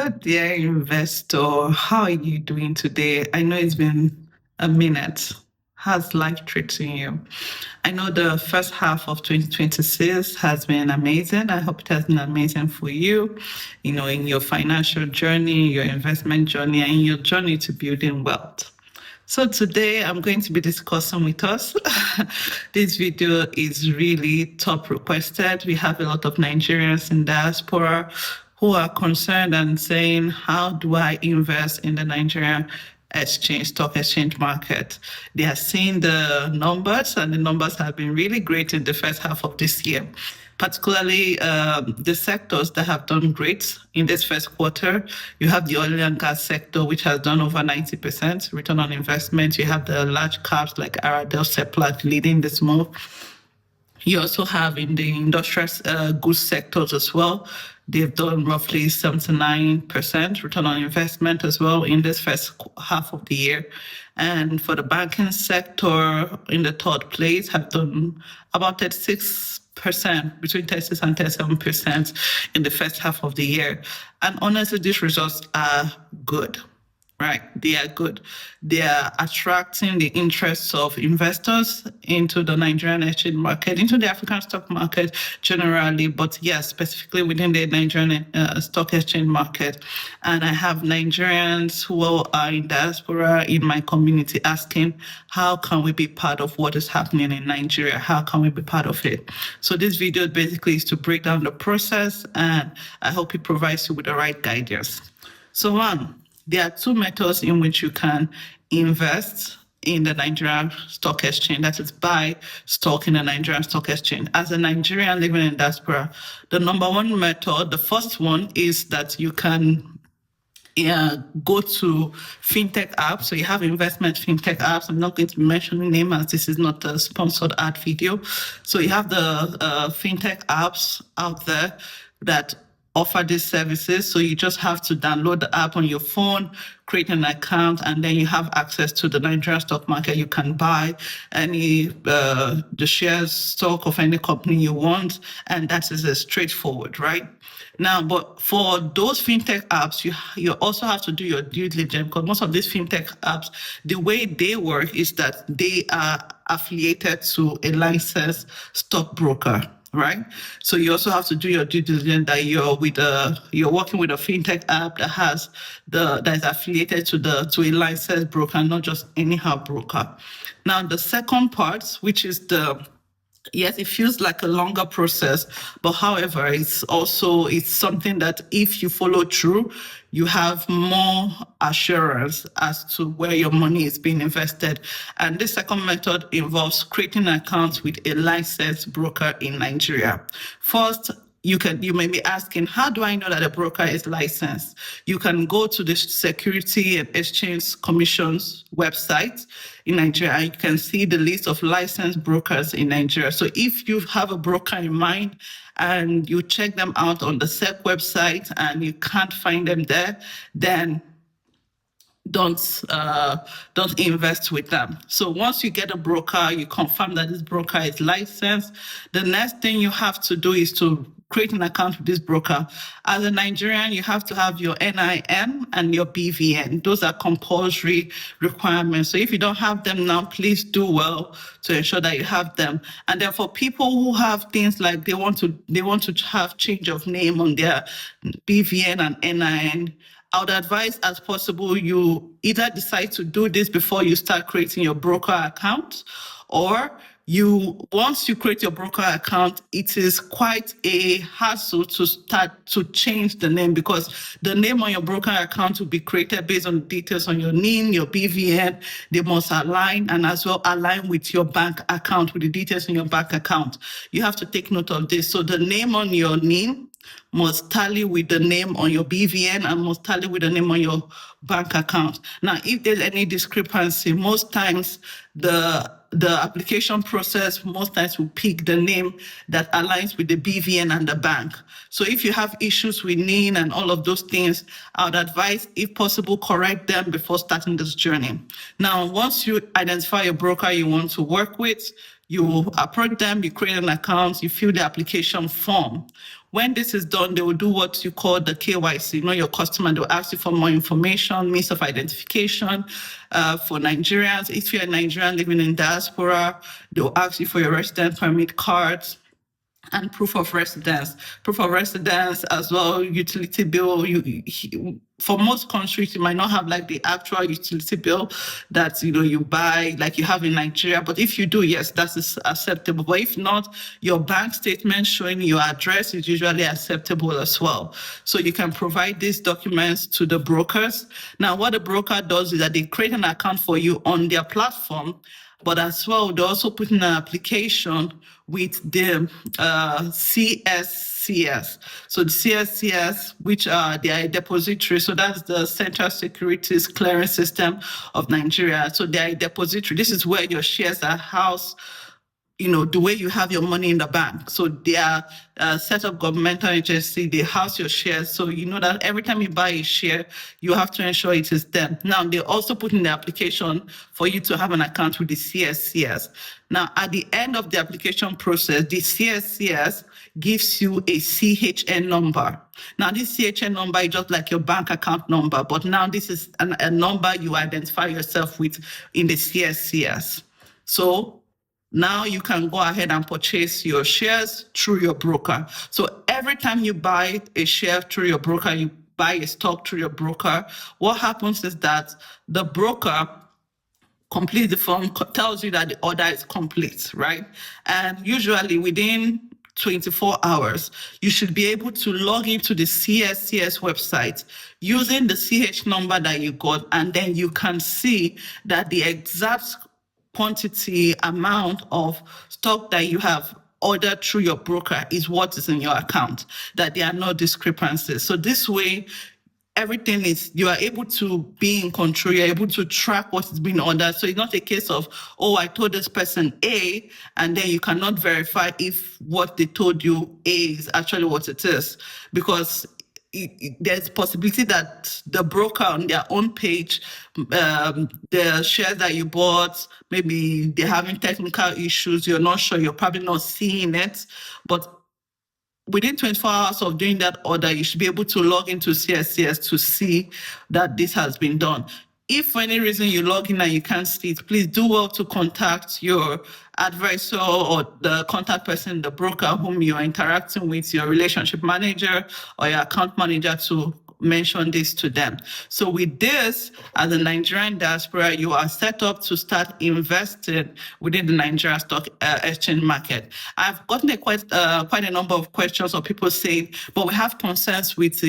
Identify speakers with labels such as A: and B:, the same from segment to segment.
A: Dear investor. How are you doing today? I know it's been a minute. How's life treating you? I know the first half of 2026 has been amazing. I hope it has been amazing for you, in your financial journey, your investment journey, and your journey to building wealth. So today I'm going to be discussing with us. This video is really top requested. We have a lot of Nigerians in diaspora who are concerned and saying, how do I invest in the Nigerian stock exchange market? They are seeing the numbers, and the numbers have been really great in the first half of this year, particularly the sectors that have done great in this first quarter. You have the oil and gas sector, which has done over 90% return on investment. You have the large caps like Aradel, Seplat leading this move. You also have in the industrial goods sectors as well. They've done roughly 79% return on investment as well in this first half of the year. And for the banking sector, in the third place, have done about 36%, between 36 and 37% in the first half of the year. And honestly, these results are good. Right, they are good. They are attracting the interests of investors into the Nigerian exchange market, into the African stock market generally, but yes, specifically within the Nigerian stock exchange market. And I have Nigerians who are in diaspora in my community asking, how can we be part of what is happening in Nigeria? How can we be part of it? So this video basically is to break down the process, and I hope it provides you with the right guidance. So there are two methods in which you can invest in the Nigerian stock exchange, that is buy stock in the Nigerian stock exchange. As a Nigerian living in diaspora, the number one method, the first one, is that you can go to fintech apps. So you have investment fintech apps. I'm not going to be mentioning name as this is not a sponsored ad video. So you have the fintech apps out there that offer these services. So you just have to download the app on your phone, create an account, and then you have access to the Nigerian stock market. You can buy the shares, stock of any company you want, and that is straightforward, right? Now, but for those fintech apps, you also have to do your due diligence, because most of these fintech apps, the way they work is that they are affiliated to a licensed stockbroker. Right, so you also have to do your due diligence that you're working with a fintech app that is affiliated to a licensed broker, not just anyhow broker. Now, the second part, which is yes, it feels like a longer process, but however, it's something that if you follow through, you have more assurance as to where your money is being invested. And this second method involves creating accounts with a licensed broker in Nigeria. First, you may be asking, how do I know that a broker is licensed? You can go to the Security and Exchange Commission's website in Nigeria, and you can see the list of licensed brokers in Nigeria. So if you have a broker in mind and you check them out on the SEC website and you can't find them there, then don't invest with them. So once you get a broker, you confirm that this broker is licensed. The next thing you have to do is to create an account with this broker. As a Nigerian, you have to have your NIN and your BVN. Those are compulsory requirements. So if you don't have them now, please do well to ensure that you have them. And then for people who have things like they want to have change of name on their BVN and NIN, I would advise as possible you either decide to do this before you start creating your broker account, or once you create your broker account, it is quite a hassle to start to change the name, because the name on your broker account will be created based on details on your NIN, your BVN. They must align, and as well align with your bank account, with the details in your bank account. You have to take note of this. So the name on your NIN must tally with the name on your BVN and must tally with the name on your bank account. Now, if there's any discrepancy, most times the application process most times will pick the name that aligns with the BVN and the bank. So if you have issues with NIN and all of those things, I would advise, if possible, correct them before starting this journey. Now, once you identify a broker you want to work with, you approach them, you create an account, you fill the application form. When this is done, they will do what you call the KYC, know your customer. They'll ask you for more information, means of identification for Nigerians. If you're a Nigerian living in diaspora, they'll ask you for your resident permit cards and proof of residence. Proof of residence as well, utility bill. For most countries, you might not have like the actual utility bill that you buy like you have in Nigeria. But if you do, yes, that is acceptable. But if not, your bank statement showing your address is usually acceptable as well. So you can provide these documents to the brokers. Now, what the broker does is that they create an account for you on their platform, but as well, they also put in an application with the CSCS. So the CSCS, which are their depository, so that's the Central Securities Clearance System of Nigeria. So they are a depository. This is where your shares are housed, the way you have your money in the bank. So they are set up governmental agency, they house your shares. So you know that every time you buy a share, you have to ensure it is them. Now, they also put in the application for you to have an account with the CSCS. Now, at the end of the application process, the CSCS gives you a CHN number. Now, this CHN number is just like your bank account number, but now this is a number you identify yourself with in the CSCS. So now you can go ahead and purchase your shares through your broker. So every time you buy a share through your broker, you buy a stock through your broker, what happens is that the broker completes the form, tells you that the order is complete, right? And usually within 24 hours, you should be able to log into the CSCS website using the CH number that you got, and then you can see that the exact quantity amount of stock that you have ordered through your broker is what is in your account, that there are no discrepancies. So this way, everything is, you are able to be in control, you're able to track what is being ordered. So it's not a case of, oh, I told this person A, and then you cannot verify if what they told you A is actually what it is. Because there's possibility that the broker on their own page, the shares that you bought, maybe they're having technical issues, you're not sure, you're probably not seeing it, but within 24 hours of doing that order, you should be able to log into CSCS to see that this has been done. If for any reason you log in and you can't see it, please do well to contact your advisor or the contact person, the broker whom you are interacting with, your relationship manager or your account manager, to mention this to them. So with this, as a Nigerian diaspora, you are set up to start investing within the Nigerian stock exchange market. I've gotten quite a number of questions of people saying, but we have concerns with,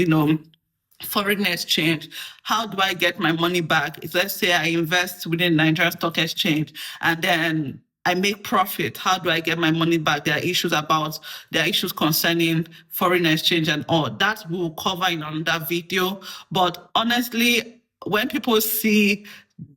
A: foreign exchange. How do I get my money back? If, let's say I invest within Nigerian stock exchange and then I make profit, how do I get my money back? There are issues concerning foreign exchange and all. That we'll cover in another video. But honestly, when people see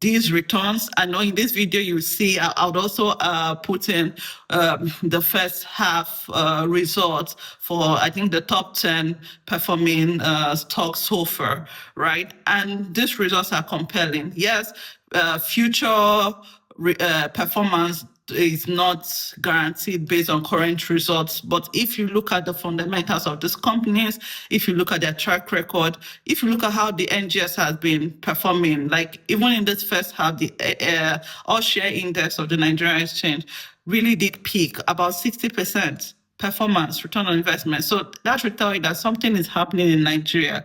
A: these returns, I know in this video you see, I would also put in the first half results for, I think, the top 10 performing stocks so far, right? And these results are compelling. Yes, future performance is not guaranteed based on current results. But if you look at the fundamentals of these companies, if you look at their track record, if you look at how the NGS has been performing, like even in this first half, the all share index of the Nigerian exchange really did peak about 60% performance, return on investment. So that should tell you that something is happening in Nigeria.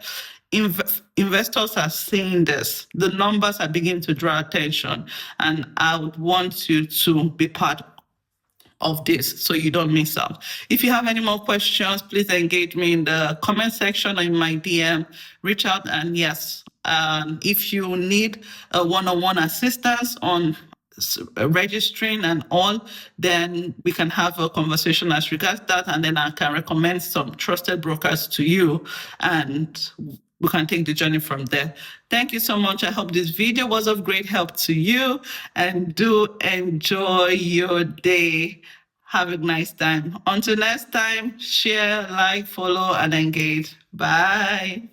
A: Investors are seeing this. The numbers are beginning to draw attention, and I would want you to be part of this so you don't miss out. If you have any more questions, please engage me in the comment section or in my DM. Reach out, and yes, if you need a one-on-one assistance on registering and all, then we can have a conversation as regards that, and then I can recommend some trusted brokers to you, and we can take the journey from there. Thank you so much. I hope this video was of great help to you, and do enjoy your day. Have a nice time. Until next time, share, like, follow, and engage. Bye.